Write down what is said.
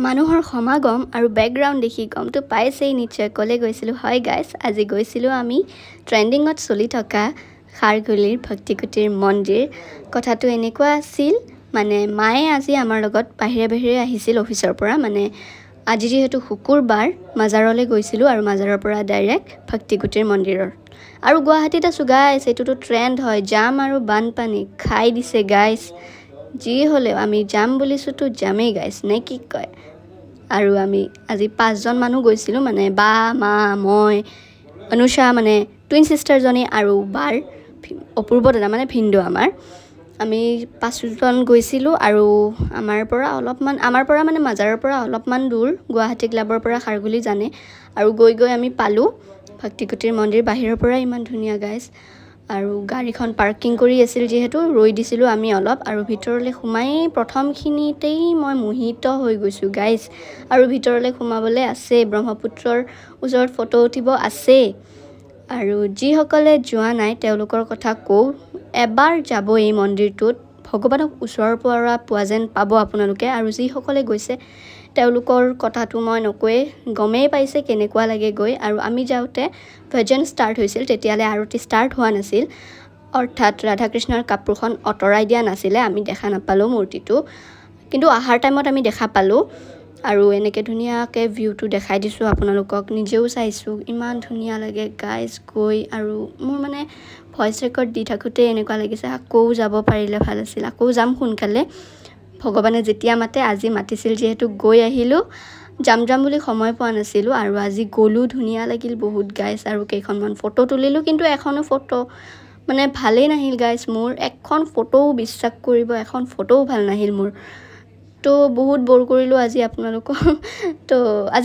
মানুহৰ সমাগম আৰু বেকগ্ৰাউণ্ড দেখি গমটো পাইছেই নিশ্চয় ক'লে গৈছিলোঁ হয় গাইছ আজি গৈছিলোঁ আমি ট্ৰেণ্ডিঙত চলি থকা খাৰঘুলিৰ ভক্তিকুটীৰ মন্দিৰ কথাটো এনেকুৱা আছিল মানে মায়ে আজি আমাৰ লগত বাহিৰে আহিছিল অফিচৰ পৰা মানে আজি যেহেতু শুকুৰবাৰ মাজাৰলৈ গৈছিলোঁ আৰু মাজাৰৰ পৰা ডাইৰেক্ট ভক্তিকুটীৰ মন্দিৰৰ আৰু গুৱাহাটীত আছোঁ গাইছ এইটোতো ট্ৰেণ্ড হয় জাম আৰু বানপানী খাই দিছে গাইছ যি হ'লেও আমি যাম বুলিছোঁতো যামেই গাইছ নে কি কয় আৰু আমি আজি 5 জন মানুহ গৈছিলোঁ মানে বা মা মই অনুষা মানে টুইন সিস্টাৰজনী আৰু বাৰ অপূৰ্ব দাদা মানে ভিন্দু আমাৰ আমি 5 জন গৈছিলোঁ আৰু আমাৰ পৰা মানে মাজাৰৰ পৰা অলপমান দূৰ গুৱাহাটী ক্লাবৰ পৰা খাৰঘুলি জানে আৰু গৈ আমি পালোঁ ভক্তিকুটীৰ মন্দিৰ বাহিৰৰ পৰা ইমান ধুনীয়া গাইছ আৰু গাড়ীখন পাৰ্কিং কৰি আছিল যেহেতু ৰৈ দিছিলোঁ আমি অলপ আৰু ভিতৰলৈ সোমাই প্ৰথমখিনিতেই মই মোহিত হৈ গৈছোঁ গাইছ আৰু ভিতৰলৈ সোমাবলৈ আছে ব্ৰহ্মপুত্ৰৰ ওচৰত ফটো উঠিব আছে আৰু যিসকলে যোৱা নাই তেওঁলোকৰ কথা কওঁ এবাৰ যাব এই মন্দিৰটোত ভগৱানক ওচৰৰ পৰা পোৱা যেন পাব আপোনালোকে আৰু যিসকলে গৈছে তেওঁলোকৰ কথাটো মই নকয়ে গমেই পাইছে কেনেকুৱা লাগে গৈ আৰু আমি যাওঁতে ভজন ষ্টাৰ্ট হৈছিল তেতিয়ালে আৰতি ষ্টাৰ্ট হোৱা নাছিল অৰ্থাৎ ৰাধা কৃষ্ণৰ কাপোৰখন অতৰাই দিয়া নাছিলে আমি দেখা নাপালোঁ মূৰ্তিটো কিন্তু আহাৰ টাইমত আমি দেখা পালোঁ আৰু এনেকৈ ধুনীয়াকৈ ভিউটো দেখাই দিছোঁ আপোনালোকক নিজেও চাইছোঁ ইমান ধুনীয়া লাগে গাইজ গৈ আৰু মোৰ মানে ভইচ ৰেকৰ্ড দি থাকোঁতে এনেকুৱা লাগিছে আকৌ যাব পাৰিলে ভাল আছিল আকৌ যাম সোনকালে ভগৱানে যেতিয়া মাতে আজি মাতিছিল যিহেতু গৈ আহিলোঁ যাম বুলি সময় পোৱা নাছিলোঁ আৰু আজি গ'লোঁ ধুনীয়া লাগিল বহুত গাইজ আৰু কেইখনমান ফটো তুলিলোঁ কিন্তু এখনো ফটো মানে ভালেই নাহিল গাইজ মোৰ এখন ফটোও বিশ্বাস কৰিব এখন ফটোও ভাল নাহিল মোৰ তো বহুত বৰ কৰিলোঁ আজি আপোনালোকক তো আজি